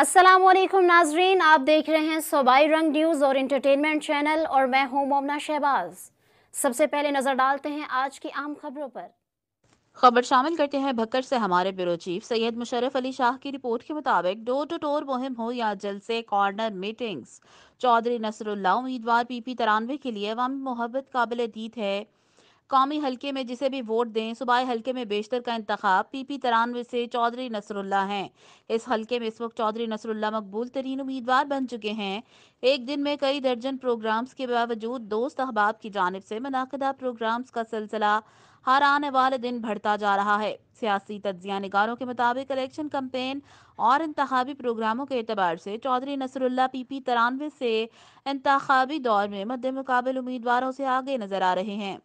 अस्सलाम वालेकुम नाजरीन, आप देख रहे हैं सूबाई रंग न्यूज़ और इंटरटेनमेंट चैनल और मैं हूं मोमना शहबाज। सबसे पहले नजर डालते हैं आज की अहम खबरों पर। खबर शामिल करते हैं भक्कर से हमारे ब्यूरो चीफ सैयद मुशर्रफ अली शाह की रिपोर्ट के मुताबिक डोर टू डोर मुहिम हो या जलसे कॉर्नर मीटिंग्स, चौधरी नसरुल्लाह उम्मीदवार पीपी तरानवे के लिए अवामी मोहब्बत काबिल दीद है। कौमी हलके में जिसे भी वोट दें, सूबाई हलके में बेशतर का इंतखाब पीपी तरानवे से चौधरी नसरुल्लाह हैं। इस हलके में इस वक्त चौधरी नसरुल्लाह मकबूल तरीन उम्मीदवार बन चुके हैं। एक दिन में कई दर्जन प्रोग्राम्स के बावजूद दोस्त अहबाब की जानिब से मुनाकिदा प्रोग्राम्स का सिलसिला हर आने वाले दिन बढ़ता जा रहा है। सियासी तज्जिया निगारों के मुताबिक इलेक्शन कैंपेन और इंतखाबी प्रोग्रामों के एतबार से चौधरी नसरुल्लाह पीपी तरानवे से इंतखाबी दौर में मद्दे मुकाबिल उम्मीदवारों से आगे नजर आ रहे हैं।